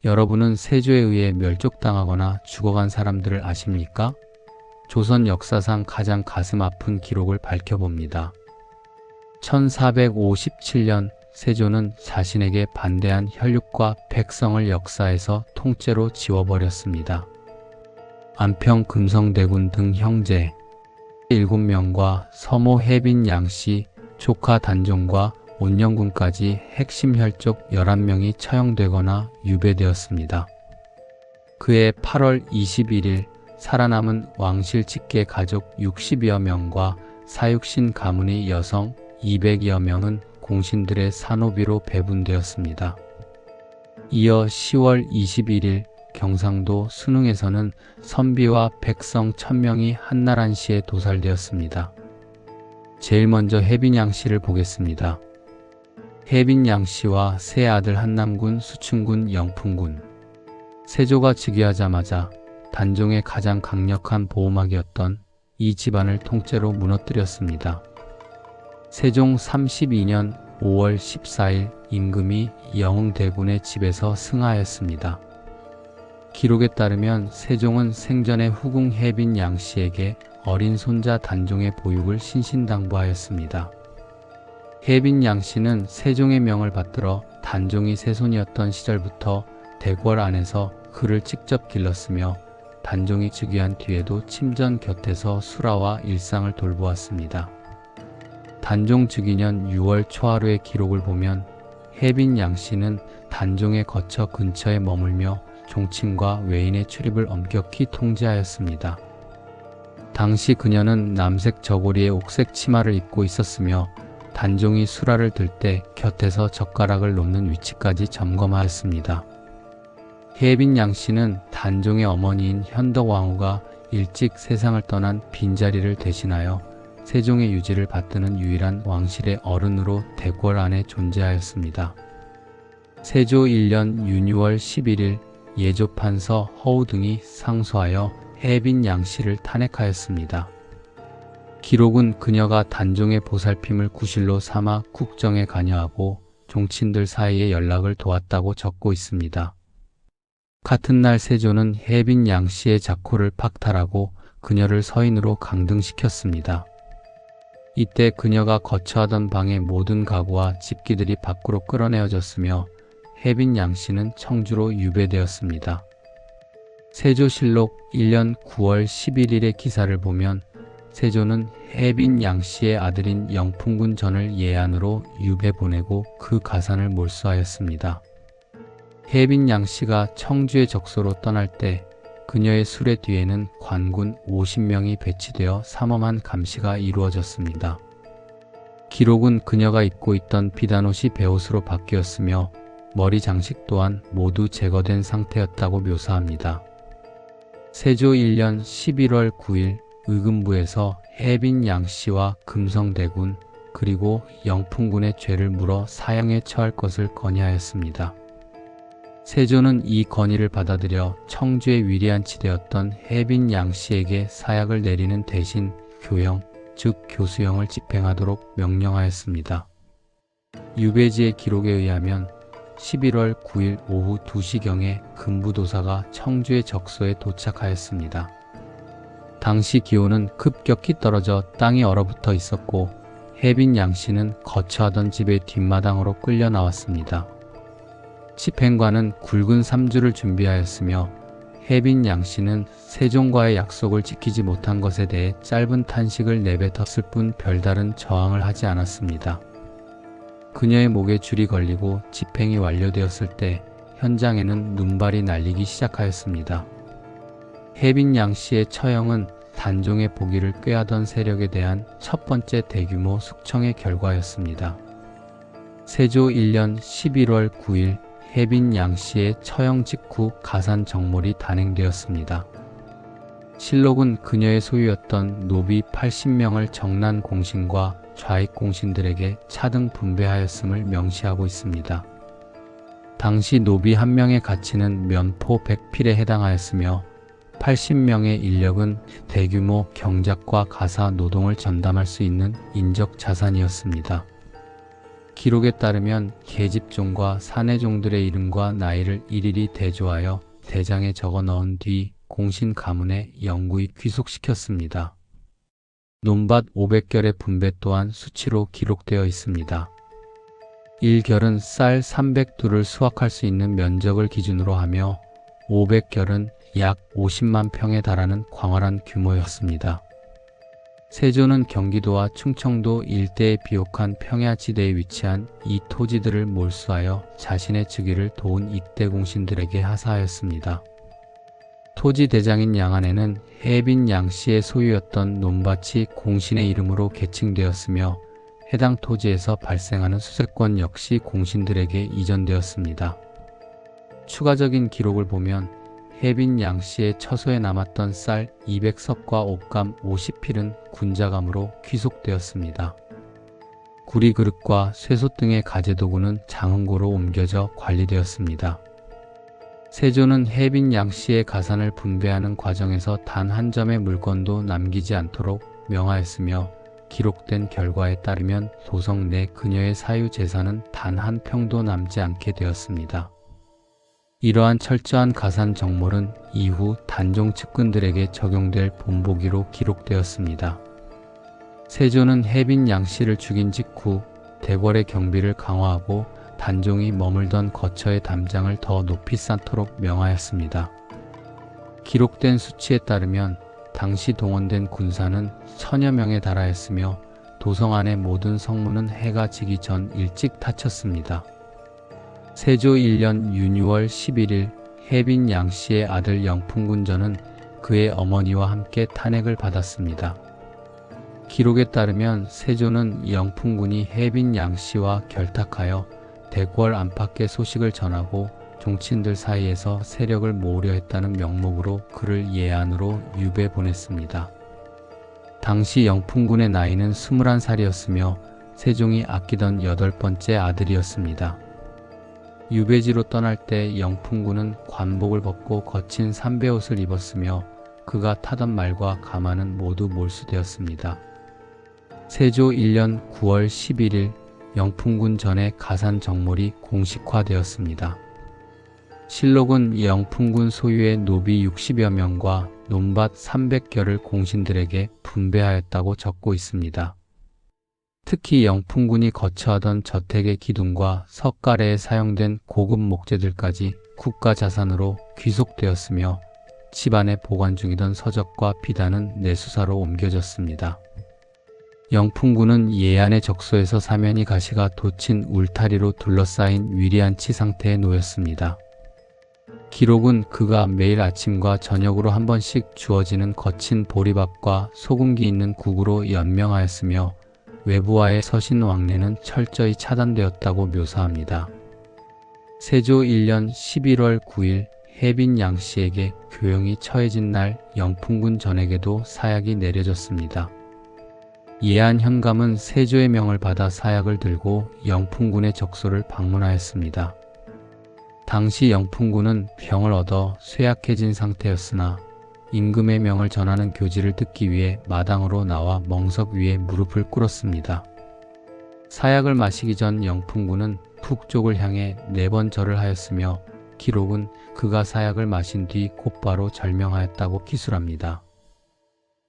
여러분은 세조에 의해 멸족당하거나 죽어간 사람들을 아십니까? 조선 역사상 가장 가슴 아픈 기록을 밝혀봅니다. 1457년 세조는 자신에게 반대한 혈육과 백성을 역사에서 통째로 지워버렸습니다. 안평 금성대군 등 형제 7명과 서모 해빈 양씨, 조카 단종과 온영군까지 핵심 혈족 11명이 처형되거나 유배되었습니다. 그해 8월 21일 살아남은 왕실직계 가족 60여 명과 사육신 가문의 여성 200여 명은 공신들의 산호비로 배분되었습니다. 이어 10월 21일 경상도 순흥에서는 선비와 백성 1000명이 한나란시에 도살되었습니다. 제일 먼저 해빈양 씨를 보겠습니다. 해빈양 씨와 세 아들 한남군, 수춘군, 영풍군. 세조가 즉위하자마자 단종의 가장 강력한 보호막이었던 이 집안을 통째로 무너뜨렸습니다. 세종 32년 5월 14일 임금이 영흥대군의 집에서 승하였습니다. 기록에 따르면 세종은 생전에 후궁 해빈 양 씨에게 어린 손자 단종의 보육을 신신당부하였습니다. 해빈 양 씨는 세종의 명을 받들어 단종이 세손이었던 시절부터 대궐 안에서 그를 직접 길렀으며 단종이 즉위한 뒤에도 침전 곁에서 수라와 일상을 돌보았습니다. 단종 즉위년 6월 초하루의 기록을 보면 해빈 양 씨는 단종의 거처 근처에 머물며 종친과 외인의 출입을 엄격히 통제하였습니다. 당시 그녀는 남색 저고리에 옥색 치마를 입고 있었으며 단종이 수라를 들 때 곁에서 젓가락을 놓는 위치까지 점검하였습니다. 해빈 양 씨는 단종의 어머니인 현덕왕후가 일찍 세상을 떠난 빈자리를 대신하여 세종의 유지를 받드는 유일한 왕실의 어른으로 대궐 안에 존재하였습니다. 세조 1년 윤유월 11일 예조판서 허우 등이 상소하여 해빈 양 씨를 탄핵하였습니다. 기록은 그녀가 단종의 보살핌을 구실로 삼아 국정에 관여하고 종친들 사이의 연락을 도왔다고 적고 있습니다. 같은 날 세조는 해빈 양 씨의 자코를 박탈하고 그녀를 서인으로 강등시켰습니다. 이때 그녀가 거처하던 방의 모든 가구와 집기들이 밖으로 끌어내어졌으며 해빈 양 씨는 청주로 유배되었습니다. 세조실록 1년 9월 11일의 기사를 보면 세조는 해빈 양 씨의 아들인 영풍군 전을 예안으로 유배 보내고 그 가산을 몰수하였습니다. 해빈 양 씨가 청주의 적소로 떠날 때 그녀의 수레 뒤에는 관군 50명이 배치되어 삼엄한 감시가 이루어졌습니다. 기록은 그녀가 입고 있던 비단옷이 베옷으로 바뀌었으며 머리 장식 또한 모두 제거된 상태였다고 묘사합니다. 세조 1년 11월 9일 의금부에서 해빈 양 씨와 금성대군 그리고 영풍군의 죄를 물어 사형에 처할 것을 건의하였습니다. 세조는 이 건의를 받아들여 청주에 위리안치되었던 해빈 양 씨에게 사약을 내리는 대신 교형, 즉 교수형을 집행하도록 명령하였습니다. 유배지의 기록에 의하면 11월 9일 오후 2시경에 금부도사가 청주의 적소에 도착하였습니다. 당시 기온은 급격히 떨어져 땅이 얼어붙어 있었고 해빈 양 씨는 거처하던 집의 뒷마당으로 끌려 나왔습니다. 집행관은 굵은 삼주를 준비하였으며 해빈 양 씨는 세종과의 약속을 지키지 못한 것에 대해 짧은 탄식을 내뱉었을 뿐 별다른 저항을 하지 않았습니다. 그녀의 목에 줄이 걸리고 집행이 완료되었을 때 현장에는 눈발이 날리기 시작하였습니다. 해빈 양 씨의 처형은 단종의 보기를 꾀하던 세력에 대한 첫 번째 대규모 숙청의 결과였습니다. 세조 1년 11월 9일 해빈 양 씨의 처형 직후 가산 정몰이 단행되었습니다. 실록은 그녀의 소유였던 노비 80명을 정난 공신과 좌익 공신들에게 차등 분배하였음을 명시하고 있습니다. 당시 노비 1명의 가치는 면포 100필에 해당하였으며 80명의 인력은 대규모 경작과 가사 노동을 전담할 수 있는 인적 자산이었습니다. 기록에 따르면 계집종과 사내종들의 이름과 나이를 일일이 대조하여 대장에 적어 넣은 뒤 공신 가문에 영구히 귀속시켰습니다. 논밭 500결의 분배 또한 수치로 기록되어 있습니다. 1결은 쌀 300두를 수확할 수 있는 면적을 기준으로 하며 500결은 약 50만 평에 달하는 광활한 규모였습니다. 세조는 경기도와 충청도 일대에 비옥한 평야지대에 위치한 이 토지들을 몰수하여 자신의 즉위를 도운 이대 공신들에게 하사하였습니다. 토지 대장인 양안에는 해빈 양씨의 소유였던 논밭이 공신의 이름으로 계층되었으며 해당 토지에서 발생하는 수색권 역시 공신들에게 이전되었습니다. 추가적인 기록을 보면 해빈 양씨의 처소에 남았던 쌀 200섭과 옷감 50필은 군자감으로 귀속되었습니다. 구리 그릇과 쇠솥 등의 가재도구는 장흥고로 옮겨져 관리되었습니다. 세조는 해빈 양씨의 가산을 분배하는 과정에서 단 한 점의 물건도 남기지 않도록 명하였으며 기록된 결과에 따르면 도성 내 그녀의 사유 재산은 단 한 평도 남지 않게 되었습니다. 이러한 철저한 가산 정몰은 이후 단종 측근들에게 적용될 본보기로 기록되었습니다. 세조는 해빈 양씨를 죽인 직후 대궐의 경비를 강화하고 단종이 머물던 거처의 담장을 더 높이 쌓도록 명하였습니다. 기록된 수치에 따르면 당시 동원된 군사는 1000여 명에 달하였으며 도성 안의 모든 성문은 해가 지기 전 일찍 닫혔습니다. 세조 1년 윤유월 11일 해빈 양씨의 아들 영풍군전은 그의 어머니와 함께 탄핵을 받았습니다. 기록에 따르면 세조는 영풍군이 해빈 양씨와 결탁하여 대궐 안팎의 소식을 전하고 종친들 사이에서 세력을 모으려 했다는 명목으로 그를 예안으로 유배 보냈습니다. 당시 영풍군의 나이는 21살이었으며 세종이 아끼던 8번째 아들이었습니다. 유배지로 떠날 때 영풍군은 관복을 벗고 거친 삼배옷을 입었으며 그가 타던 말과 가마는 모두 몰수되었습니다. 세조 1년 9월 11일 영풍군 전의 가산 정몰이 공식화되었습니다. 실록은 영풍군 소유의 노비 60여 명과 논밭 300결을 공신들에게 분배하였다고 적고 있습니다. 특히 영풍군이 거처하던 저택의 기둥과 석가래에 사용된 고급 목재들까지 국가자산으로 귀속되었으며 집안에 보관 중이던 서적과 비단은 내수사로 옮겨졌습니다. 영풍군은 예안의 적소에서 사면이 가시가 돋친 울타리로 둘러싸인 위리한 치 상태에 놓였습니다. 기록은 그가 매일 아침과 저녁으로 한 번씩 주어지는 거친 보리밥과 소금기 있는 국으로 연명하였으며 외부와의 서신 왕래는 철저히 차단되었다고 묘사합니다. 세조 1년 11월 9일 해빈 양씨에게 교영이 처해진 날 영풍군 전에게도 사약이 내려졌습니다. 예안 현감은 세조의 명을 받아 사약을 들고 영풍군의 적소를 방문하였습니다. 당시 영풍군은 병을 얻어 쇠약해진 상태였으나 임금의 명을 전하는 교지를 듣기 위해 마당으로 나와 멍석 위에 무릎을 꿇었습니다. 사약을 마시기 전 영풍군은 북쪽을 향해 4번 절을 하였으며 기록은 그가 사약을 마신 뒤 곧바로 절명하였다고 기술합니다.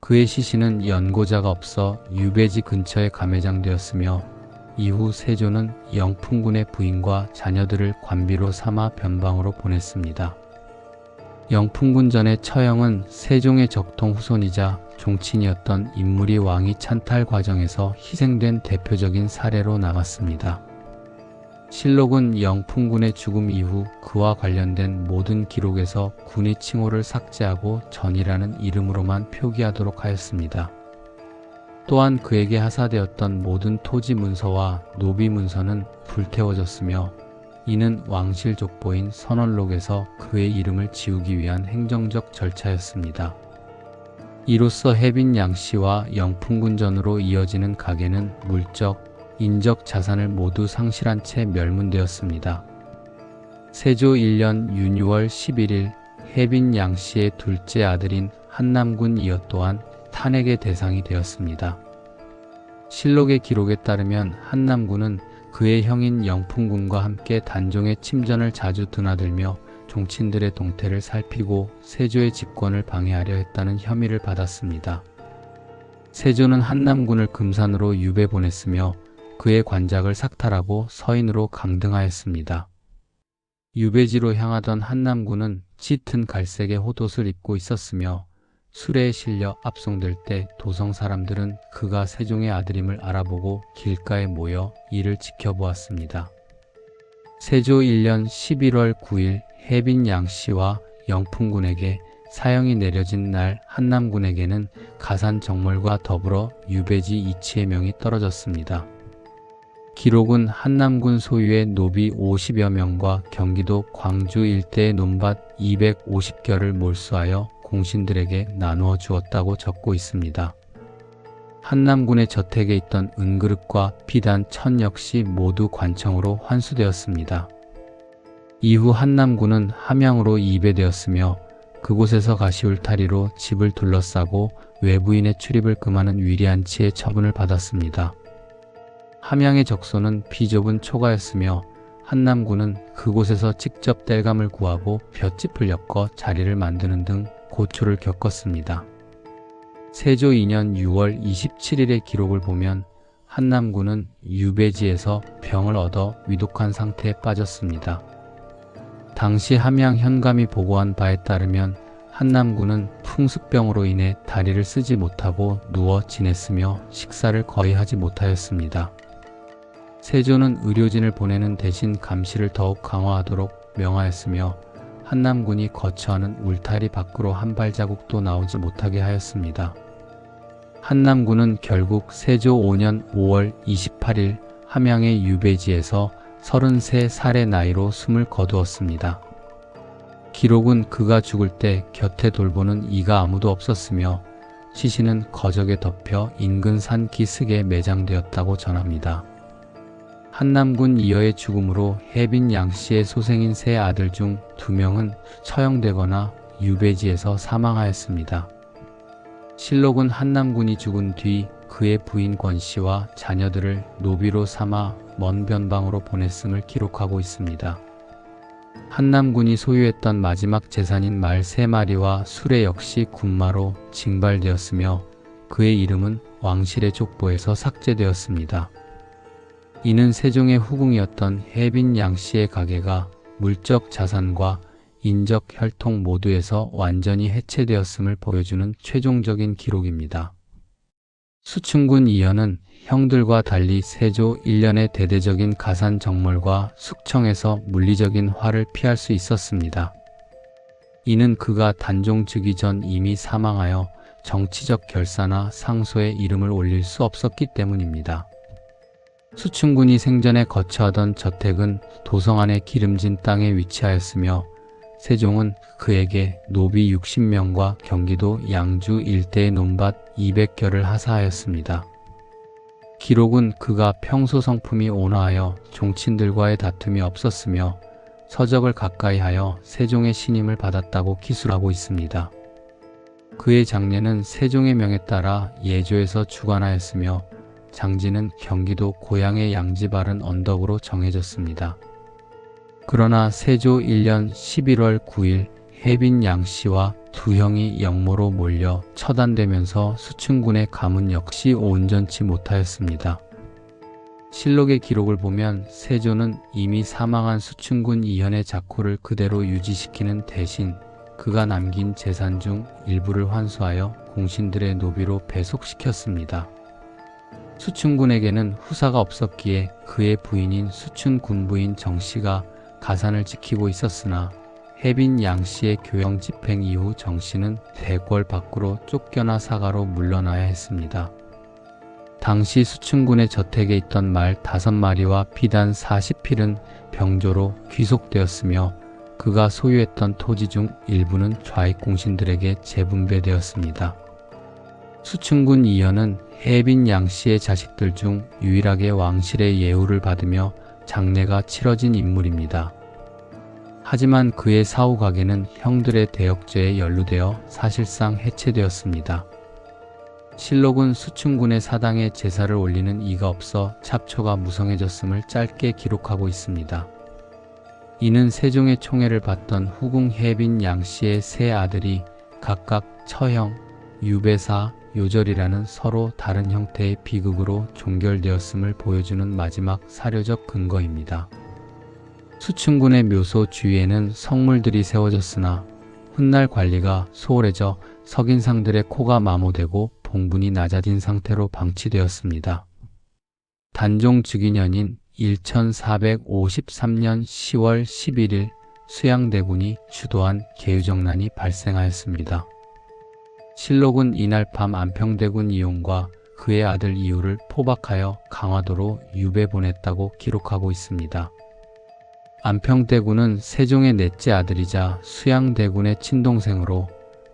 그의 시신은 연고자가 없어 유배지 근처에 감회장되었으며 이후 세조는 영풍군의 부인과 자녀들을 관비로 삼아 변방으로 보냈습니다. 영풍군 전의 처형은 세종의 적통 후손이자 종친이었던 인물이 왕위 찬탈 과정에서 희생된 대표적인 사례로 남았습니다. 실록은 영풍군의 죽음 이후 그와 관련된 모든 기록에서 군의 칭호를 삭제하고 전이라는 이름으로만 표기하도록 하였습니다. 또한 그에게 하사되었던 모든 토지 문서와 노비 문서는 불태워졌으며 이는 왕실 족보인 선언록에서 그의 이름을 지우기 위한 행정적 절차였습니다. 이로써 해빈 양씨와 영풍군전으로 이어지는 가계는 물적, 인적 자산을 모두 상실한 채 멸문되었습니다. 세조 1년 윤유월 11일 해빈 양씨의 둘째 아들인 한남군 이어 또한 탄핵의 대상이 되었습니다. 실록의 기록에 따르면 한남군은 그의 형인 영풍군과 함께 단종의 침전을 자주 드나들며 종친들의 동태를 살피고 세조의 집권을 방해하려 했다는 혐의를 받았습니다. 세조는 한남군을 금산으로 유배 보냈으며 그의 관작을 삭탈하고 서인으로 강등하였습니다. 유배지로 향하던 한남군은 짙은 갈색의 호옷을 입고 있었으며 수레에 실려 압송될 때 도성 사람들은 그가 세종의 아들임을 알아보고 길가에 모여 이를 지켜보았습니다. 세조 1년 11월 9일 해빈 양씨와 영풍군에게 사형이 내려진 날 한남군에게는 가산 정몰과 더불어 유배지 이치의 명이 떨어졌습니다. 기록은 한남군 소유의 노비 50여 명과 경기도 광주 일대의 논밭 250겨를 몰수하여 공신들에게 나누어 주었다고 적고 있습니다. 한남군의 저택에 있던 은그릇과 비단 1000 역시 모두 관청으로 환수되었습니다. 이후 한남군은 함양으로 이배되었으며 그곳에서 가시울타리로 집을 둘러싸고 외부인의 출입을 금하는 위리안치의 처분을 받았습니다. 함양의 적소는 비좁은 초가였으며 한남군은 그곳에서 직접 땔감을 구하고 볏짚을 엮어 자리를 만드는 등 고초를 겪었습니다. 세조 2년 6월 27일의 기록을 보면 한남군은 유배지에서 병을 얻어 위독한 상태에 빠졌습니다. 당시 함양 현감이 보고한 바에 따르면 한남군은 풍습병으로 인해 다리를 쓰지 못하고 누워 지냈으며 식사를 거의 하지 못하였습니다. 세조는 의료진을 보내는 대신 감시를 더욱 강화하도록 명하였으며 한남군이 거처하는 울타리 밖으로 한 발자국도 나오지 못하게 하였습니다. 한남군은 결국 세조 5년 5월 28일 함양의 유배지에서 33살의 나이로 숨을 거두었습니다. 기록은 그가 죽을 때 곁에 돌보는 이가 아무도 없었으며 시신은 거적에 덮여 인근 산 기슭에 매장되었다고 전합니다. 한남군 이여의 죽음으로 해빈 양씨의 소생인 세 아들 중 2명은 처형되거나 유배지에서 사망하였습니다. 실록은 한남군이 죽은 뒤 그의 부인 권씨와 자녀들을 노비로 삼아 먼 변방으로 보냈음을 기록하고 있습니다. 한남군이 소유했던 마지막 재산인 말 3마리와 수레 역시 군마로 징발되었으며 그의 이름은 왕실의 족보에서 삭제되었습니다. 이는 세종의 후궁이었던 해빈 양씨의 가계가 물적 자산과 인적 혈통 모두에서 완전히 해체되었음을 보여주는 최종적인 기록입니다. 수충군 이연은 형들과 달리 세조 1년의 대대적인 가산 정몰과 숙청에서 물리적인 화를 피할 수 있었습니다. 이는 그가 단종 즉위 전 이미 사망하여 정치적 결사나 상소에 이름을 올릴 수 없었기 때문입니다. 수충군이 생전에 거처하던 저택은 도성 안의 기름진 땅에 위치하였으며 세종은 그에게 노비 60명과 경기도 양주 일대의 논밭 200겨를 하사하였습니다. 기록은 그가 평소 성품이 온화하여 종친들과의 다툼이 없었으며 서적을 가까이 하여 세종의 신임을 받았다고 기술하고 있습니다. 그의 장례는 세종의 명에 따라 예조에서 주관하였으며 장지는 경기도 고양의 양지바른 언덕으로 정해졌습니다. 그러나 세조 1년 11월 9일 해빈 양씨와 2형이 영모로 몰려 처단되면서 수충군의 가문 역시 온전치 못하였습니다. 실록의 기록을 보면 세조는 이미 사망한 수충군 이현의 자코를 그대로 유지시키는 대신 그가 남긴 재산 중 일부를 환수하여 공신들의 노비로 배속시켰습니다. 수충군에게는 후사가 없었기에 그의 부인인 수충 군부인 정씨가 가산을 지키고 있었으나 해빈 양씨의 교형 집행 이후 정씨는 대궐 밖으로 쫓겨나 사가로 물러나야 했습니다. 당시 수충군의 저택에 있던 말 5마리와 비단 40필은 병조로 귀속되었으며 그가 소유했던 토지 중 일부는 좌익 공신들에게 재분배되었습니다. 수충군 이연은 해빈 양씨의 자식들 중 유일하게 왕실의 예우를 받으며 장례가 치러진 인물입니다. 하지만 그의 사후 가계는 형들의 대역죄에 연루되어 사실상 해체되었습니다. 실록은 수충군의 사당에 제사를 올리는 이가 없어 잡초가 무성해졌음을 짧게 기록하고 있습니다. 이는 세종의 총애를 받던 후궁 해빈 양씨의 세 아들이 각각 처형, 유배사, 요절이라는 서로 다른 형태의 비극으로 종결되었음을 보여주는 마지막 사료적 근거입니다. 수충군의 묘소 주위에는 성물들이 세워졌으나 훗날 관리가 소홀해져 석인상들의 코가 마모되고 봉분이 낮아진 상태로 방치되었습니다. 단종 즉위년인 1453년 10월 11일 수양대군이 주도한 계유정난이 발생하였습니다. 실록은 이날 밤 안평대군 이용과 그의 아들 이유를 포박하여 강화도로 유배 보냈다고 기록하고 있습니다. 안평대군은 세종의 넷째 아들이자 수양대군의 친동생으로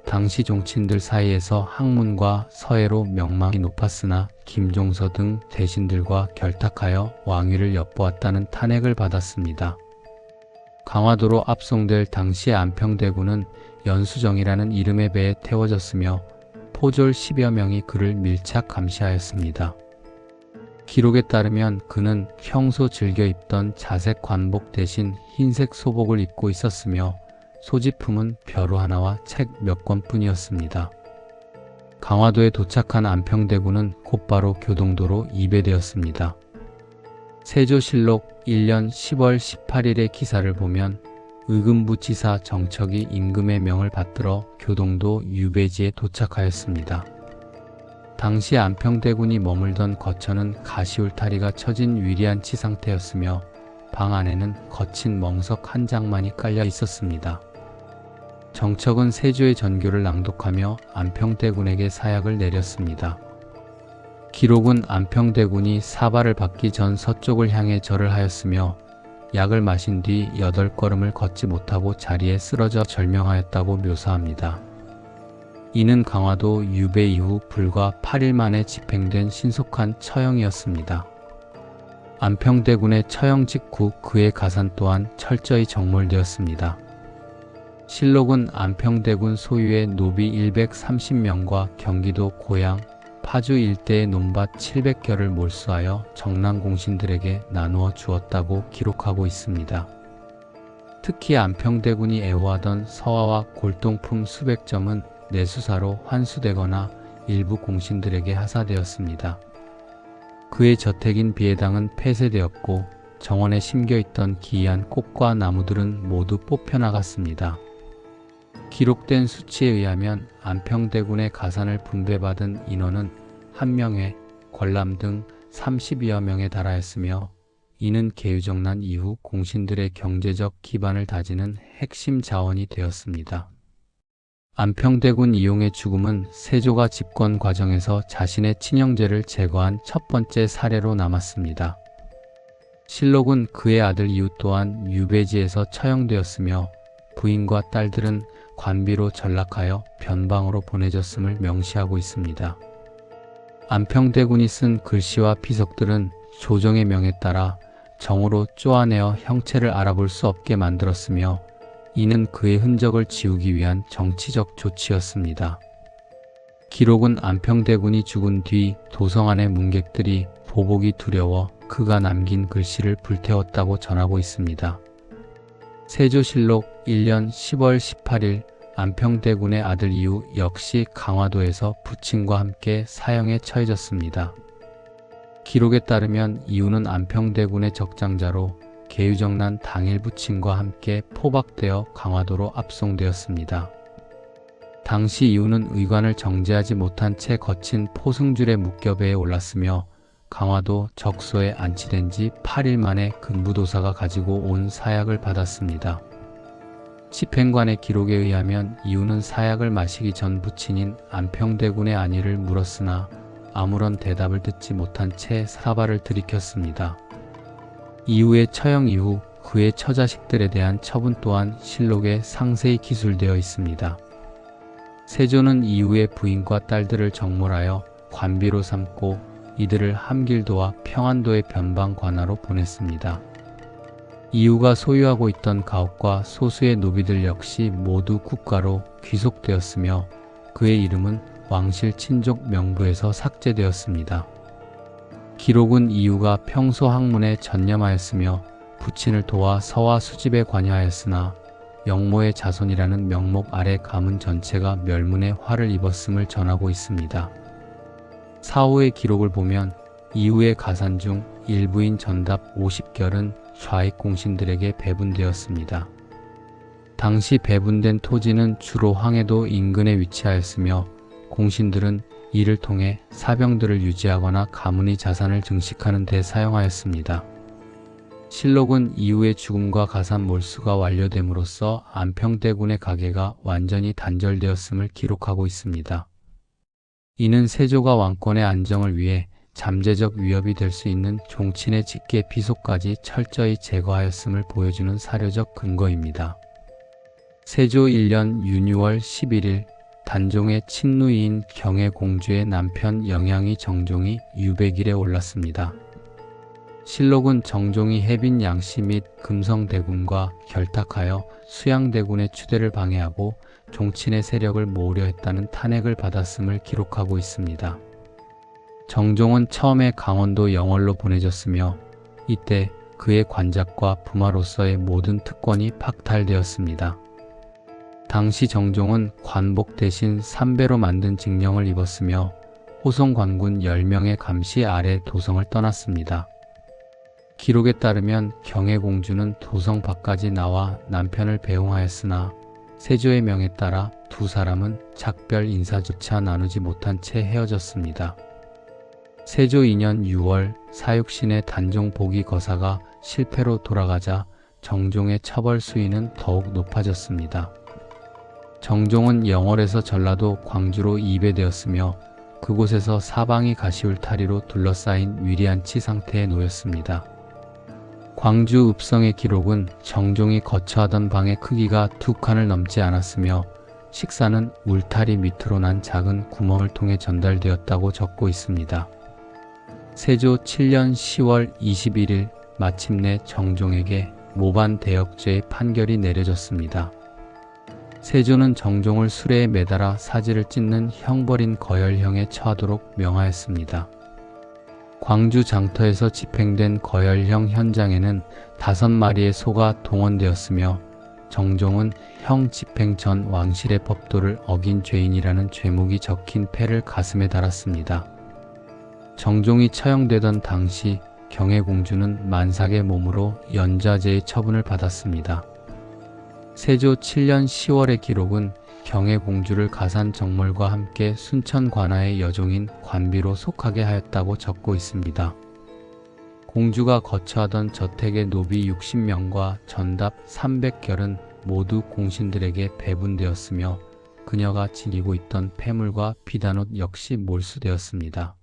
당시 종친들 사이에서 학문과 서예로 명망이 높았으나 김종서 등 대신들과 결탁하여 왕위를 엿보았다는 탄핵을 받았습니다. 강화도로 압송될 당시의 안평대군은 연수정이라는 이름의 배에 태워졌으며 포졸 10여 명이 그를 밀착 감시하였습니다. 기록에 따르면 그는 평소 즐겨 입던 자색 관복 대신 흰색 소복을 입고 있었으며 소지품은 벼루 하나와 책 몇 권뿐이었습니다. 강화도에 도착한 안평대군은 곧바로 교동도로 입회되었습니다. 세조실록 1년 10월 18일의 기사를 보면 의금부 지사 정척이 임금의 명을 받들어 교동도 유배지에 도착하였습니다. 당시 안평대군이 머물던 거처는 가시울타리가 처진 위리안치 상태였으며 방 안에는 거친 멍석 한 장만이 깔려 있었습니다. 정척은 세조의 전교를 낭독하며 안평대군에게 사약을 내렸습니다. 기록은 안평대군이 사발을 받기 전 서쪽을 향해 절을 하였으며 약을 마신 뒤 8걸음을 걷지 못하고 자리에 쓰러져 절명하였다고 묘사합니다. 이는 강화도 유배 이후 불과 8일 만에 집행된 신속한 처형이었습니다. 안평대군의 처형 직후 그의 가산 또한 철저히 정몰되었습니다. 실록은 안평대군 소유의 노비 130명과 경기도 고양, 파주 일대의 논밭 700겨를 몰수하여 정난공신들에게 나누어 주었다고 기록하고 있습니다. 특히 안평대군이 애호하던 서화와 골동품 수백 점은 내수사로 환수되거나 일부 공신들에게 하사되었습니다. 그의 저택인 비해당은 폐쇄되었고 정원에 심겨있던 기이한 꽃과 나무들은 모두 뽑혀나갔습니다. 기록된 수치에 의하면 안평대군의 가산을 분배받은 인원은 한명회, 권람 등 30여 명에 달하였으며 이는 계유정난 이후 공신들의 경제적 기반을 다지는 핵심 자원이 되었습니다. 안평대군 이용의 죽음은 세조가 집권 과정에서 자신의 친형제를 제거한 첫 번째 사례로 남았습니다. 실록은 그의 아들 이유 또한 유배지에서 처형되었으며 부인과 딸들은 관비로 전락하여 변방으로 보내졌음을 명시하고 있습니다. 안평대군이 쓴 글씨와 피석들은 조정의 명에 따라 정으로 쪼아내어 형체를 알아볼 수 없게 만들었으며 이는 그의 흔적을 지우기 위한 정치적 조치였습니다. 기록은 안평대군이 죽은 뒤 도성 안의 문객들이 보복이 두려워 그가 남긴 글씨를 불태웠다고 전하고 있습니다. 세조실록 1년 10월 18일 안평대군의 아들 이유 역시 강화도에서 부친과 함께 사형에 처해졌습니다. 기록에 따르면 이유는 안평대군의 적장자로 계유정난 당일 부친과 함께 포박되어 강화도로 압송되었습니다. 당시 이유는 의관을 정제하지 못한 채 거친 포승줄의 묵겨배에 올랐으며 강화도 적소에 안치된 지 8일 만에 근부도사가 가지고 온 사약을 받았습니다. 집행관의 기록에 의하면 이유는 사약을 마시기 전 부친인 안평대군의 안위를 물었으나 아무런 대답을 듣지 못한 채 사발을 들이켰습니다. 이후의 처형 이후 그의 처자식들에 대한 처분 또한 실록에 상세히 기술되어 있습니다. 세조는 이후의 부인과 딸들을 정몰하여 관비로 삼고 이들을 함길도와 평안도의 변방 관하로 보냈습니다. 이유가 소유하고 있던 가옥과 소수의 노비들 역시 모두 국가로 귀속되었으며 그의 이름은 왕실 친족 명부에서 삭제되었습니다. 기록은 이유가 평소 학문에 전념하였으며 부친을 도와 서화 수집에 관여하였으나 영모의 자손이라는 명목 아래 가문 전체가 멸문의 화를 입었음을 전하고 있습니다. 사후의 기록을 보면 이후의 가산 중 일부인 전답 50결은 좌익 공신들에게 배분되었습니다. 당시 배분된 토지는 주로 황해도 인근에 위치하였으며 공신들은 이를 통해 사병들을 유지하거나 가문의 자산을 증식하는 데 사용하였습니다. 실록은 이후의 죽음과 가산 몰수가 완료됨으로써 안평대군의 가계가 완전히 단절되었음을 기록하고 있습니다. 이는 세조가 왕권의 안정을 위해 잠재적 위협이 될 수 있는 종친의 직계 비속까지 철저히 제거하였음을 보여주는 사료적 근거입니다. 세조 1년 윤유월 11일 단종의 친누이인 경혜공주의 남편 영양이 정종이 유백일에 올랐습니다. 실록은 정종이 해빈 양씨 및 금성대군과 결탁하여 수양대군의 추대를 방해하고 종친의 세력을 모으려 했다는 탄핵을 받았음을 기록하고 있습니다. 정종은 처음에 강원도 영월로 보내졌으며 이때 그의 관작과 부마로서의 모든 특권이 박탈되었습니다. 당시 정종은 관복 대신 3배로 만든 징령을 입었으며 호송 관군 10명의 감시 아래 도성을 떠났습니다. 기록에 따르면 경혜공주는 도성 밖까지 나와 남편을 배웅하였으나 세조의 명에 따라 두 사람은 작별 인사조차 나누지 못한 채 헤어졌습니다. 세조 2년 6월 사육신의 단종 보기 거사가 실패로 돌아가자 정종의 처벌 수위는 더욱 높아졌습니다. 정종은 영월에서 전라도 광주로 이배되었으며 그곳에서 사방이 가시울타리로 둘러싸인 위리안치 상태에 놓였습니다. 광주 읍성의 기록은 정종이 거처하던 방의 크기가 2칸을 넘지 않았으며 식사는 울타리 밑으로 난 작은 구멍을 통해 전달되었다고 적고 있습니다. 세조 7년 10월 21일 마침내 정종에게 모반 대역죄의 판결이 내려졌습니다. 세조는 정종을 수레에 매달아 사지를 찢는 형벌인 거열형에 처하도록 명하였습니다. 광주 장터에서 집행된 거열형 현장에는 5마리의 소가 동원되었으며 정종은 형 집행 전 왕실의 법도를 어긴 죄인이라는 죄목이 적힌 패를 가슴에 달았습니다. 정종이 처형되던 당시 경혜공주는 만삭의 몸으로 연좌제의 처분을 받았습니다. 세조 7년 10월의 기록은 경혜공주를 가산 정몰과 함께 순천 관아의 여종인 관비로 속하게 하였다고 적고 있습니다. 공주가 거처하던 저택의 노비 60명과 전답 300결은 모두 공신들에게 배분되었으며 그녀가 지니고 있던 폐물과 비단옷 역시 몰수되었습니다.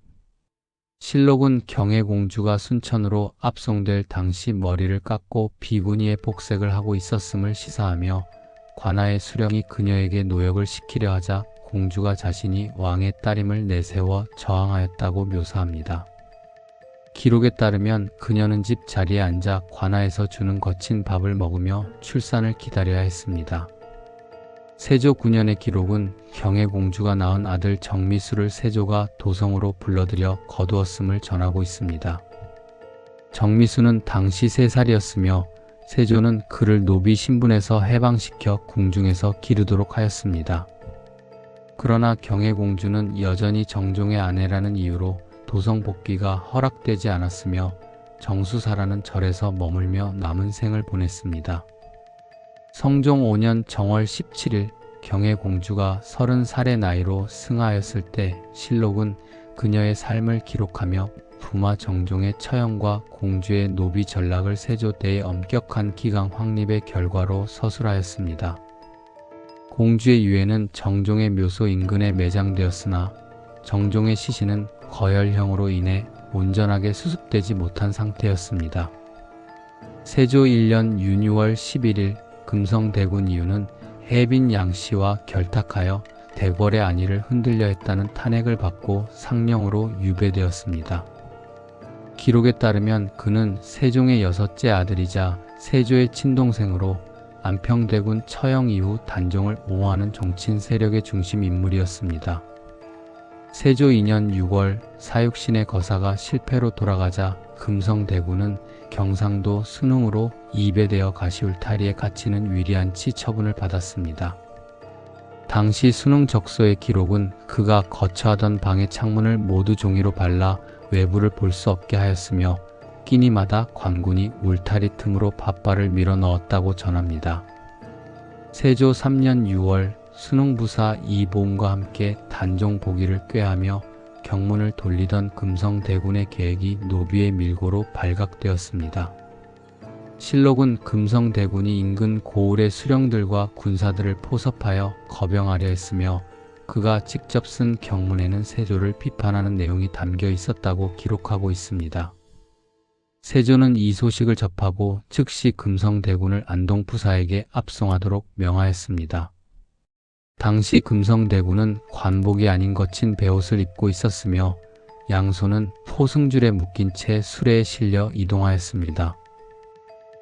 실록은 경혜공주가 순천으로 압송될 당시 머리를 깎고 비구니의 복색을 하고 있었음을 시사하며 관아의 수령이 그녀에게 노역을 시키려 하자 공주가 자신이 왕의 딸임을 내세워 저항하였다고 묘사합니다. 기록에 따르면 그녀는 집 자리에 앉아 관아에서 주는 거친 밥을 먹으며 출산을 기다려야 했습니다. 세조 9년의 기록은 경혜공주가 낳은 아들 정미수를 세조가 도성으로 불러들여 거두었음을 전하고 있습니다. 정미수는 당시 3살이었으며 세조는 그를 노비 신분에서 해방시켜 궁중에서 기르도록 하였습니다. 그러나 경혜공주는 여전히 정종의 아내라는 이유로 도성 복귀가 허락되지 않았으며 정수사라는 절에서 머물며 남은 생을 보냈습니다. 성종 5년 정월 17일 경혜공주가 30살의 나이로 승하였을 때 실록은 그녀의 삶을 기록하며 부마 정종의 처형과 공주의 노비 전락을 세조 때의 엄격한 기강 확립의 결과로 서술하였습니다. 공주의 유해는 정종의 묘소 인근에 매장되었으나 정종의 시신은 거열형으로 인해 온전하게 수습되지 못한 상태였습니다. 세조 1년 윤유월 11일 금성대군 이유는 해빈 양씨와 결탁하여 대궐의 안위를 흔들려 했다는 탄핵을 받고 상령으로 유배되었습니다. 기록에 따르면 그는 세종의 6째 아들이자 세조의 친동생으로 안평대군 처형 이후 단종을 옹호하는 정친 세력의 중심 인물이었습니다. 세조 2년 6월 사육신의 거사가 실패로 돌아가자 금성대군은 경상도 순흥으로 이배되어 가시울타리에 갇히는 위리안치 처분을 받았습니다. 당시 순흥 적서의 기록은 그가 거처하던 방의 창문을 모두 종이로 발라 외부를 볼 수 없게 하였으며 끼니마다 관군이 울타리 틈으로 밧발을 밀어 넣었다고 전합니다. 세조 3년 6월 순흥부사 이보음과 함께 단종 보기를 꾀하며 경문을 돌리던 금성대군의 계획이 노비의 밀고로 발각되었습니다. 실록은 금성대군이 인근 고을의 수령들과 군사들을 포섭하여 거병하려 했으며 그가 직접 쓴 경문에는 세조를 비판하는 내용이 담겨 있었다고 기록하고 있습니다. 세조는 이 소식을 접하고 즉시 금성대군을 안동부사에게 압송하도록 명하였습니다. 당시 금성대군은 관복이 아닌 거친 베옷을 입고 있었으며 양손은 포승줄에 묶인 채 수레에 실려 이동하였습니다.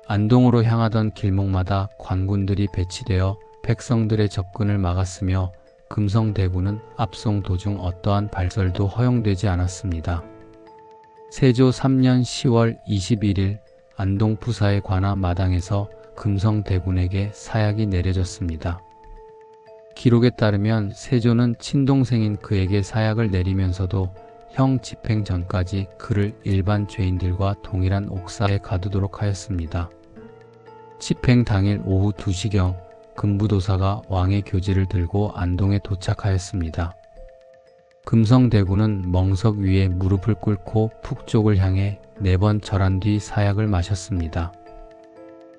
안동으로 향하던 길목마다 관군들이 배치되어 백성들의 접근을 막았으며 금성대군은 압송 도중 어떠한 발설도 허용되지 않았습니다. 세조 3년 10월 21일 안동부사의 관아 마당에서 금성대군에게 사약이 내려졌습니다. 기록에 따르면 세조는 친동생인 그에게 사약을 내리면서도 형 집행 전까지 그를 일반 죄인들과 동일한 옥사에 가두도록 하였습니다. 집행 당일 오후 2시경 금부도사가 왕의 교지를 들고 안동에 도착하였습니다. 금성대군은 멍석 위에 무릎을 꿇고 북쪽을 향해 4번 절한 뒤 사약을 마셨습니다.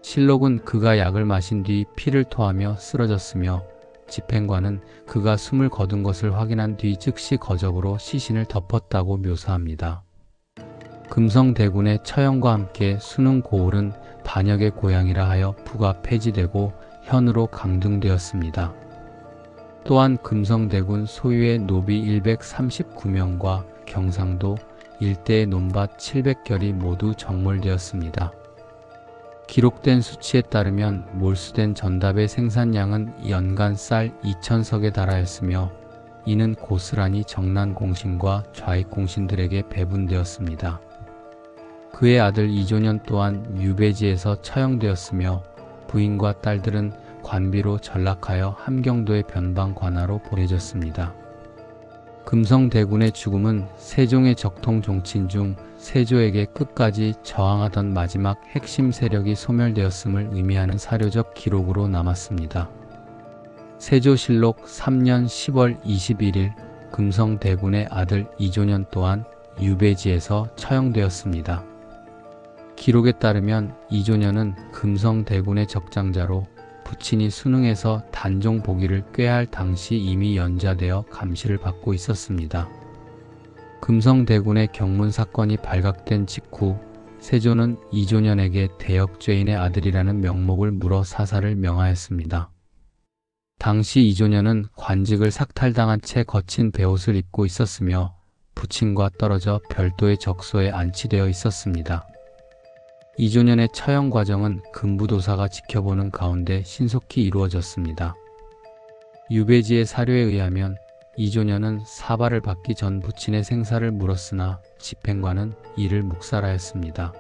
실록은 그가 약을 마신 뒤 피를 토하며 쓰러졌으며 집행관은 그가 숨을 거둔 것을 확인한 뒤 즉시 거적으로 시신을 덮었다고 묘사합니다. 금성대군의 처형과 함께 순흥 고을은 반역의 고향이라 하여 부가 폐지되고 현으로 강등되었습니다. 또한 금성대군 소유의 노비 139명과 경상도 일대의 논밭 700결이 모두 정몰되었습니다. 기록된 수치에 따르면 몰수된 전답의 생산량은 연간 쌀 2,000석에 달하였으며 이는 고스란히 정난공신과 좌익공신들에게 배분되었습니다. 그의 아들 이조년 또한 유배지에서 처형되었으며 부인과 딸들은 관비로 전락하여 함경도의 변방 관하로 보내졌습니다. 금성대군의 죽음은 세종의 적통 종친 중 세조에게 끝까지 저항하던 마지막 핵심 세력이 소멸되었음을 의미하는 사료적 기록으로 남았습니다. 세조실록 3년 10월 21일 금성대군의 아들 이조년 또한 유배지에서 처형되었습니다. 기록에 따르면 이조년은 금성대군의 적장자로 부친이 순흥에서 단종 보기를 꾀할 당시 이미 연좌되어 감시를 받고 있었습니다. 금성대군의 경문 사건이 발각된 직후 세조는 이조년에게 대역죄인의 아들이라는 명목을 물어 사살을 명하였습니다. 당시 이조년은 관직을 삭탈당한 채 거친 베옷을 입고 있었으며 부친과 떨어져 별도의 적소에 안치되어 있었습니다. 이조년의 처형 과정은 금부도사가 지켜보는 가운데 신속히 이루어졌습니다. 유배지의 사료에 의하면 이조년은 사발을 받기 전 부친의 생사를 물었으나 집행관은 이를 묵살하였습니다.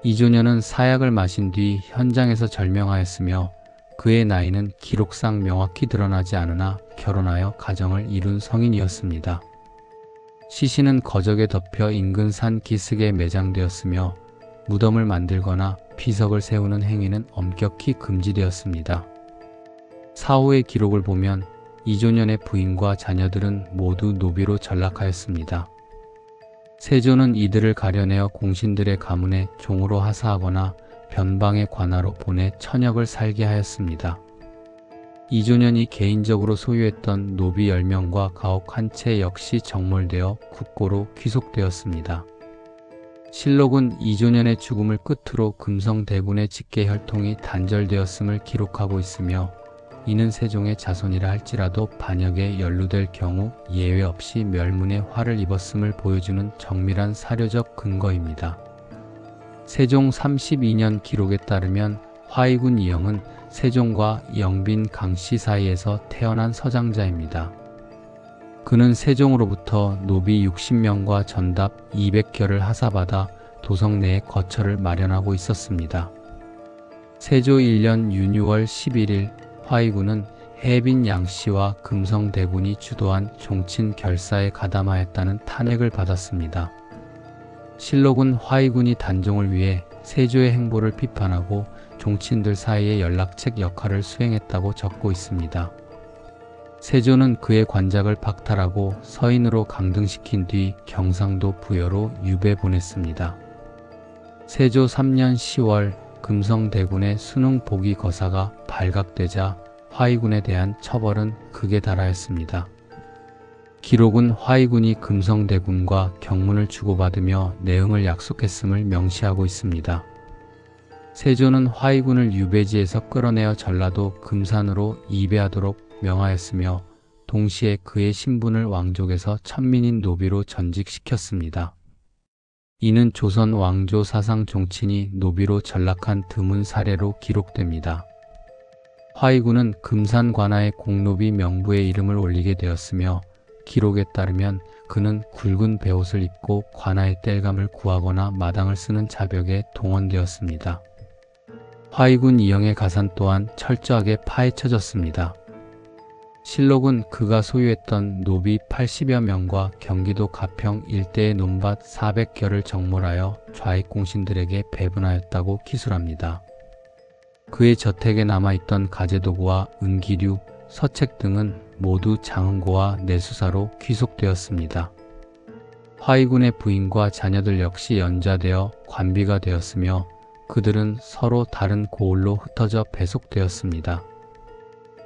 이조년은 사약을 마신 뒤 현장에서 절명하였으며 그의 나이는 기록상 명확히 드러나지 않으나 결혼하여 가정을 이룬 성인이었습니다. 시신은 거적에 덮여 인근 산 기슭에 매장되었으며 무덤을 만들거나 비석을 세우는 행위는 엄격히 금지되었습니다. 사후의 기록을 보면 이조년의 부인과 자녀들은 모두 노비로 전락하였습니다. 세조는 이들을 가려내어 공신들의 가문에 종으로 하사하거나 변방의 관하로 보내 천역을 살게 하였습니다. 이조년이 개인적으로 소유했던 노비 10명과 가옥 한 채 역시 정몰되어 국고로 귀속되었습니다. 실록은 이조년의 죽음을 끝으로 금성대군의 직계 혈통이 단절되었음을 기록하고 있으며 이는 세종의 자손이라 할지라도 반역에 연루될 경우 예외 없이 멸문의 화를 입었음을 보여주는 정밀한 사료적 근거입니다. 세종 32년 기록에 따르면 화이군 이영은 세종과 영빈 강씨 사이에서 태어난 서장자입니다. 그는 세종으로부터 노비 60명과 전답 200결을 하사받아 도성 내에 거처를 마련하고 있었습니다. 세조 1년 윤유월 11일 화의군은 해빈 양씨와 금성대군이 주도한 종친 결사에 가담하였다는 탄핵을 받았습니다. 실록은 화의군이 단종을 위해 세조의 행보를 비판하고 종친들 사이의 연락책 역할을 수행했다고 적고 있습니다. 세조는 그의 관작을 박탈하고 서인으로 강등시킨 뒤 경상도 부여로 유배 보냈습니다. 세조 3년 10월 금성대군의 수능 보기 거사가 발각되자 화의군에 대한 처벌은 극에 달하였습니다. 기록은 화의군이 금성대군과 경문을 주고받으며 내응을 약속했음을 명시하고 있습니다. 세조는 화의군을 유배지에서 끌어내어 전라도 금산으로 이배하도록 명하였으며 동시에 그의 신분을 왕족에서 천민인 노비로 전직시켰습니다. 이는 조선 왕조 사상 종친이 노비로 전락한 드문 사례로 기록됩니다. 화의군은 금산 관아의 공노비 명부에 이름을 올리게 되었으며 기록에 따르면 그는 굵은 베옷을 입고 관아의 땔감을 구하거나 마당을 쓰는 자벽에 동원되었습니다. 화의군 이영의 가산 또한 철저하게 파헤쳐졌습니다. 실록은 그가 소유했던 노비 80여 명과 경기도 가평 일대의 논밭 400결을 정몰하여 좌익공신들에게 배분하였다고 기술합니다. 그의 저택에 남아있던 가재도구와 은기류, 서책 등은 모두 장흥고와 내수사로 귀속되었습니다. 화의군의 부인과 자녀들 역시 연좌되어 관비가 되었으며 그들은 서로 다른 고을로 흩어져 배속되었습니다.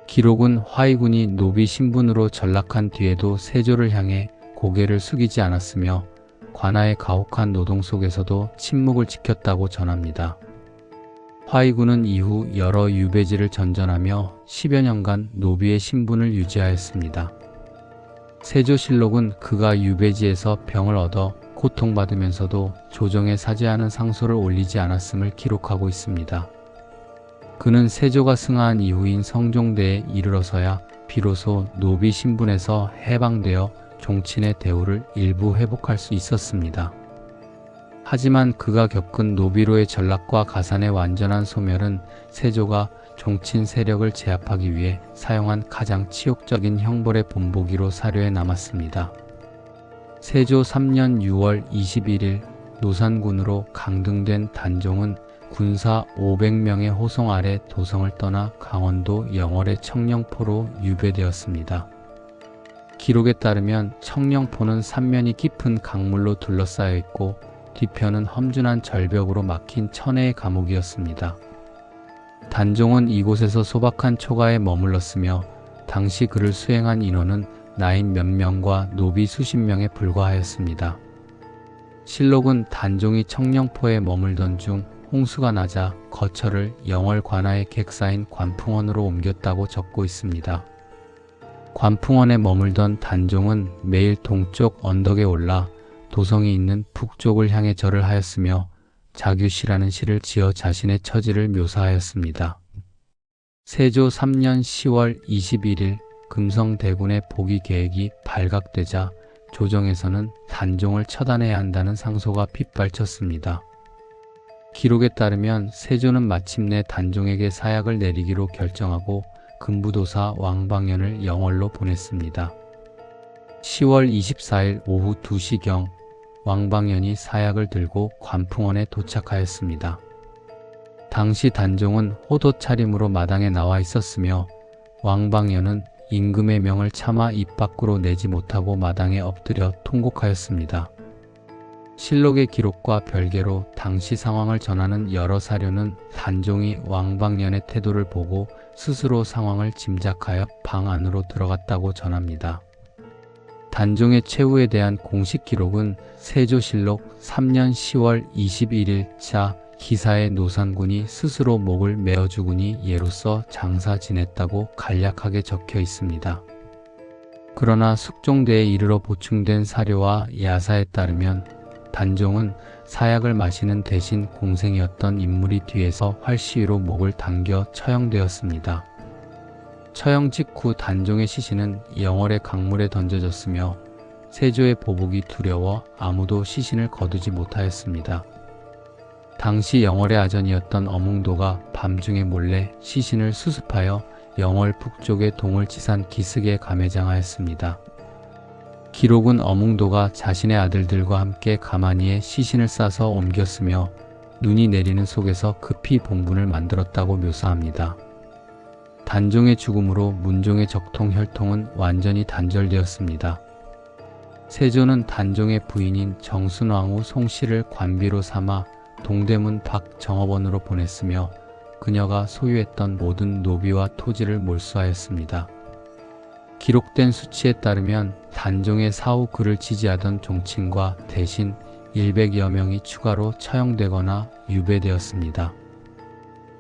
기록은 화의군이 노비 신분으로 전락한 뒤에도 세조를 향해 고개를 숙이지 않았으며 관아의 가혹한 노동 속에서도 침묵을 지켰다고 전합니다. 화의군은 이후 여러 유배지를 전전하며 10여 년간 노비의 신분을 유지하였습니다. 세조실록은 그가 유배지에서 병을 얻어 고통받으면서도 조정에 사죄하는 상소를 올리지 않았음을 기록하고 있습니다. 그는 세조가 승하한 이후인 성종대에 이르러서야 비로소 노비 신분에서 해방되어 종친의 대우를 일부 회복할 수 있었습니다. 하지만 그가 겪은 노비로의 전락과 가산의 완전한 소멸은 세조가 종친 세력을 제압하기 위해 사용한 가장 치욕적인 형벌의 본보기로 사료에 남았습니다. 세조 3년 6월 21일 노산군으로 강등된 단종은 군사 500명의 호송 아래 도성을 떠나 강원도 영월의 청령포로 유배되었습니다. 기록에 따르면 청령포는 삼면이 깊은 강물로 둘러싸여 있고 뒤편은 험준한 절벽으로 막힌 천혜의 감옥이었습니다. 단종은 이곳에서 소박한 초가에 머물렀으며 당시 그를 수행한 인원은 나인 몇 명과 노비 수십 명에 불과하였습니다. 실록은 단종이 청령포에 머물던 중 홍수가 나자 거처를 영월 관아의 객사인 관풍원으로 옮겼다고 적고 있습니다. 관풍원에 머물던 단종은 매일 동쪽 언덕에 올라 도성이 있는 북쪽을 향해 절을 하였으며 자규시라는 시를 지어 자신의 처지를 묘사하였습니다. 세조 3년 10월 21일 금성대군의 복위 계획이 발각되자 조정에서는 단종을 처단해야 한다는 상소가 빗발쳤습니다. 기록에 따르면 세조는 마침내 단종에게 사약을 내리기로 결정하고 금부도사 왕방연을 영월로 보냈습니다. 10월 24일 오후 2시경 왕방연이 사약을 들고 관풍원에 도착하였습니다. 당시 단종은 호도 차림으로 마당에 나와 있었으며 왕방연은 임금의 명을 차마 입 밖으로 내지 못하고 마당에 엎드려 통곡하였습니다. 실록의 기록과 별개로 당시 상황을 전하는 여러 사료는 단종이 왕방연의 태도를 보고 스스로 상황을 짐작하여 방 안으로 들어갔다고 전합니다. 단종의 최후에 대한 공식 기록은 세조실록 3년 10월 21일자 기사의 노산군이 스스로 목을 메어 죽으니 예로써 장사 지냈다고 간략하게 적혀 있습니다. 그러나 숙종대에 이르러 보충된 사료와 야사에 따르면 단종은 사약을 마시는 대신 공생이었던 인물이 뒤에서 활시위로 목을 당겨 처형되었습니다. 처형 직후 단종의 시신은 영월의 강물에 던져졌으며 세조의 보복이 두려워 아무도 시신을 거두지 못하였습니다. 당시 영월의 아전이었던 어몽도가 밤중에 몰래 시신을 수습하여 영월 북쪽의 동을치산 기슭에 감회장하였습니다. 기록은 어몽도가 자신의 아들들과 함께 가만히에 시신을 싸서 옮겼으며 눈이 내리는 속에서 급히 봉분을 만들었다고 묘사합니다. 단종의 죽음으로 문종의 적통 혈통은 완전히 단절되었습니다. 세조는 단종의 부인인 정순왕후 송씨를 관비로 삼아 동대문 박정업원으로 보냈으며 그녀가 소유했던 모든 노비와 토지를 몰수하였습니다. 기록된 수치에 따르면 단종의 사후 그를 지지하던 종친과 대신 100여 명이 추가로 처형되거나 유배되었습니다.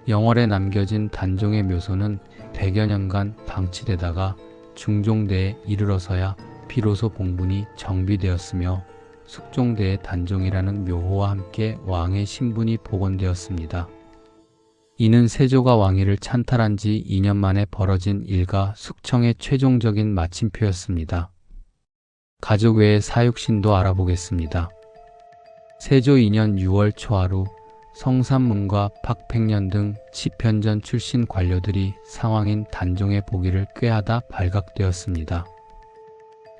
영월에 남겨진 단종의 묘소는 100여 년간 방치되다가 중종대에 이르러서야 비로소 봉분이 정비되었으며 숙종대의 단종이라는 묘호와 함께 왕의 신분이 복원되었습니다. 이는 세조가 왕위를 찬탈한 지 2년 만에 벌어진 일가 숙청의 최종적인 마침표였습니다. 가족 외의 사육신도 알아보겠습니다. 세조 2년 6월 초하루 성삼문과 박팽년 등 치편전 출신 관료들이 상왕인 단종의 보기를 꾀하다 발각되었습니다.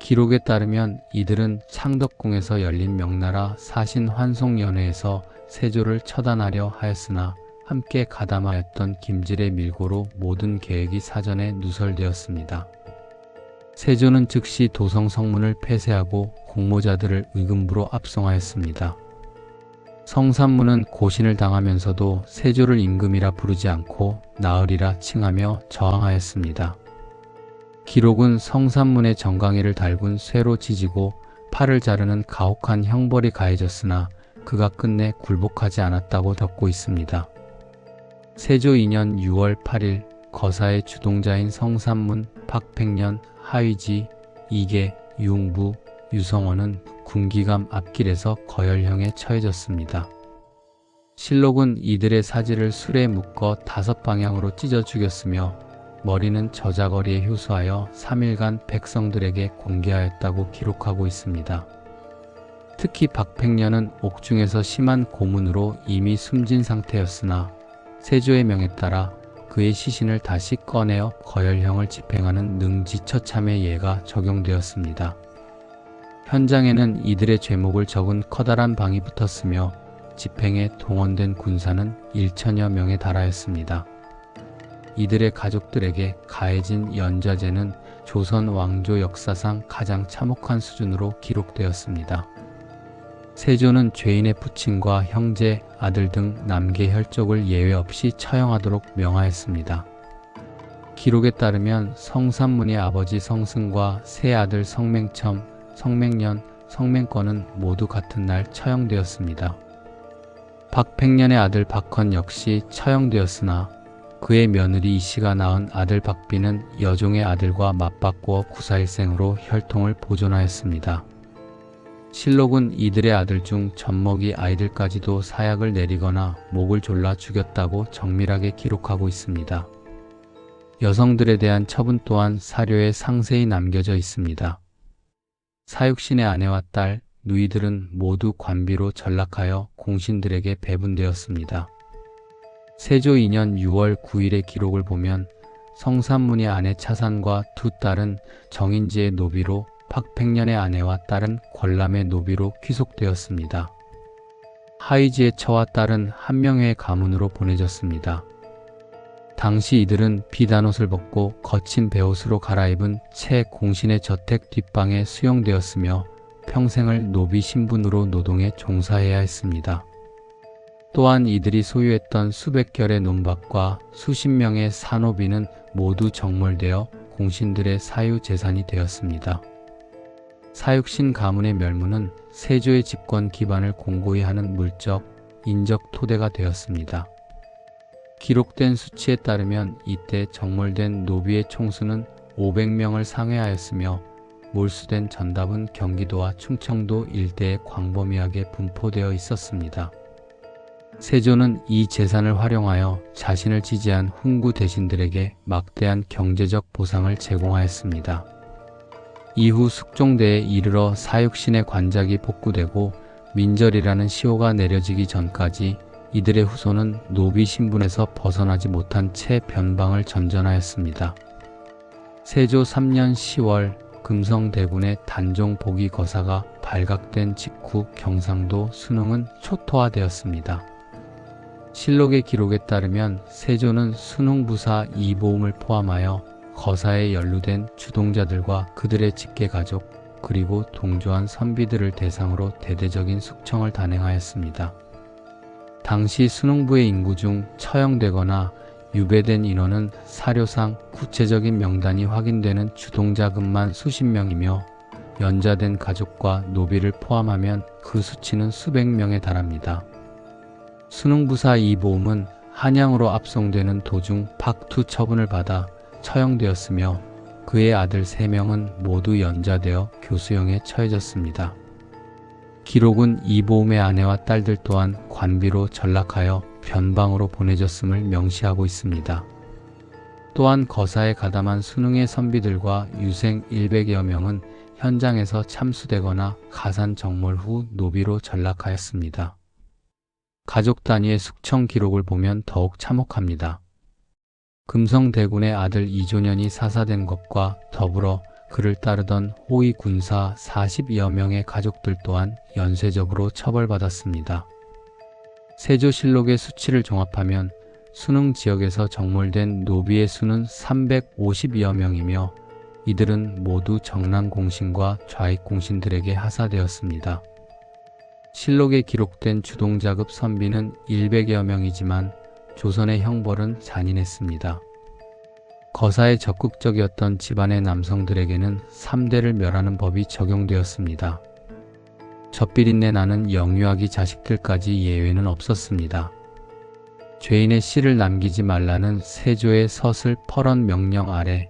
기록에 따르면 이들은 창덕궁에서 열린 명나라 사신환송연회에서 세조를 처단하려 하였으나 함께 가담하였던 김질의 밀고로 모든 계획이 사전에 누설되었습니다. 세조는 즉시 도성 성문을 폐쇄하고 공모자들을 의금부로 압송하였습니다. 성삼문은 고신을 당하면서도 세조를 임금이라 부르지 않고 나으리라 칭하며 저항하였습니다. 기록은 성삼문의 정강이를 달군 쇠로 지지고 팔을 자르는 가혹한 형벌이 가해졌으나 그가 끝내 굴복하지 않았다고 적고 있습니다. 세조 2년 6월 8일 거사의 주동자인 성삼문, 박팽년, 하위지, 이계, 유흥부, 유성원은 군기감 앞길에서 거열형에 처해졌습니다. 실록은 이들의 사지를 술에 묶어 5방향으로 찢어 죽였으며 머리는 저자거리에 효수하여 3일간 백성들에게 공개하였다고 기록하고 있습니다. 특히 박팽년은 옥중에서 심한 고문으로 이미 숨진 상태였으나 세조의 명에 따라 그의 시신을 다시 꺼내어 거열형을 집행하는 능지처참의 예가 적용되었습니다. 현장에는 이들의 죄목을 적은 커다란 방이 붙었으며 집행에 동원된 군사는 1천여 명에 달하였습니다. 이들의 가족들에게 가해진 연좌제는 조선 왕조 역사상 가장 참혹한 수준으로 기록되었습니다. 세조는 죄인의 부친과 형제, 아들 등 남계 혈족을 예외 없이 처형하도록 명하였습니다. 기록에 따르면 성삼문의 아버지 성승과 세 아들 성맹첨, 성맹년, 성맹권은 모두 같은 날 처형되었습니다. 박팽년의 아들 박헌 역시 처형되었으나 그의 며느리 이씨가 낳은 아들 박비는 여종의 아들과 맞바꾸어 구사일생으로 혈통을 보존하였습니다. 실록은 이들의 아들 중 젖먹이 아이들까지도 사약을 내리거나 목을 졸라 죽였다고 정밀하게 기록하고 있습니다. 여성들에 대한 처분 또한 사료에 상세히 남겨져 있습니다. 사육신의 아내와 딸, 누이들은 모두 관비로 전락하여 공신들에게 배분되었습니다. 세조 2년 6월 9일의 기록을 보면 성삼문의 아내 차산과 두 딸은 정인지의 노비로 박팽년의 아내와 딸은 권람의 노비로 귀속되었습니다. 하위지의 처와 딸은 한명회의 가문으로 보내졌습니다. 당시 이들은 비단옷을 벗고 거친 베옷으로 갈아입은 채 공신의 저택 뒷방에 수용되었으며 평생을 노비 신분으로 노동에 종사해야 했습니다. 또한 이들이 소유했던 수백 결의 논밭과 수십 명의 산호비는 모두 정몰되어 공신들의 사유 재산이 되었습니다. 사육신 가문의 멸무는 세조의 집권 기반을 공고히 하는 물적, 인적 토대가 되었습니다. 기록된 수치에 따르면 이때 정몰된 노비의 총수는 500명을 상회하였으며 몰수된 전답은 경기도와 충청도 일대에 광범위하게 분포되어 있었습니다. 세조는 이 재산을 활용하여 자신을 지지한 훈구 대신들에게 막대한 경제적 보상을 제공하였습니다. 이후 숙종대에 이르러 사육신의 관작이 복구되고 민절이라는 시호가 내려지기 전까지 이들의 후손은 노비 신분에서 벗어나지 못한 채 변방을 전전하였습니다. 세조 3년 10월 금성대군의 단종 복위 거사가 발각된 직후 경상도 순흥은 초토화되었습니다. 실록의 기록에 따르면 세조는 순흥부사 이보음을 포함하여 거사에 연루된 주동자들과 그들의 직계가족 그리고 동조한 선비들을 대상으로 대대적인 숙청을 단행하였습니다. 당시 순흥부의 인구 중 처형되거나 유배된 인원은 사료상 구체적인 명단이 확인되는 주동자급만 수십 명이며 연좌된 가족과 노비를 포함하면 그 수치는 수백 명에 달합니다. 순흥부사 이보음은 한양으로 압송되는 도중 박투 처분을 받아 처형되었으며 그의 아들 3명은 모두 연좌되어 교수형에 처해졌습니다. 기록은 이보음의 아내와 딸들 또한 관비로 전락하여 변방으로 보내졌음을 명시하고 있습니다. 또한 거사에 가담한 순흥의 선비들과 유생 100여 명은 현장에서 참수되거나 가산 정몰 후 노비로 전락하였습니다. 가족 단위의 숙청 기록을 보면 더욱 참혹합니다. 금성대군의 아들 이조년이 사사된 것과 더불어 그를 따르던 호위 군사 40여 명의 가족들 또한 연쇄적으로 처벌받았습니다. 세조실록의 수치를 종합하면 순흥 지역에서 정몰된 노비의 수는 350여 명이며 이들은 모두 정랑공신과 좌익공신들에게 하사되었습니다. 실록에 기록된 주동자급 선비는 100여 명이지만 조선의 형벌은 잔인했습니다. 거사에 적극적이었던 집안의 남성들에게는 3대를 멸하는 법이 적용되었습니다. 젖비린내 나는 영유아기 자식들까지 예외는 없었습니다. 죄인의 씨를 남기지 말라는 세조의 서슬 펄언 명령 아래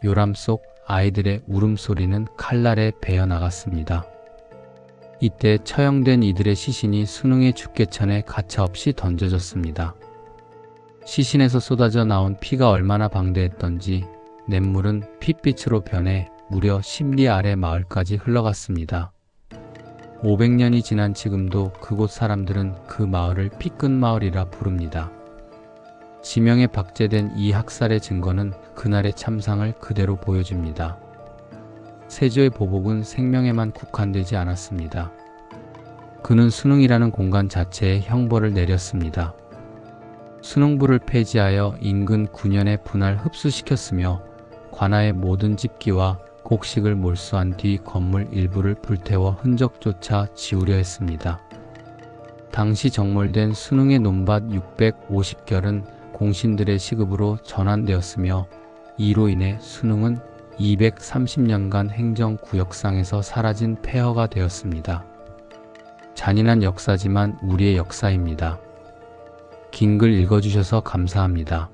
요람 속 아이들의 울음소리는 칼날에 베어 나갔습니다. 이때 처형된 이들의 시신이 순흥의 죽게천에 가차없이 던져졌습니다. 시신에서 쏟아져 나온 피가 얼마나 방대했던지 냇물은 핏빛으로 변해 무려 10리 아래 마을까지 흘러갔습니다. 500년이 지난 지금도 그곳 사람들은 그 마을을 피끝마을이라 부릅니다. 지명에 박제된 이 학살의 증거는 그날의 참상을 그대로 보여줍니다. 세조의 보복은 생명에만 국한되지 않았습니다. 그는 순흥이라는 공간 자체에 형벌을 내렸습니다. 순흥부를 폐지하여 인근 9년의 분할 흡수시켰으며 관아의 모든 집기와 곡식을 몰수한 뒤 건물 일부를 불태워 흔적조차 지우려 했습니다. 당시 정몰된 순흥의 논밭 650결은 공신들의 시급으로 전환되었으며 이로 인해 순흥은 230년간 행정구역상에서 사라진 폐허가 되었습니다. 잔인한 역사지만 우리의 역사입니다. 긴 글 읽어주셔서 감사합니다.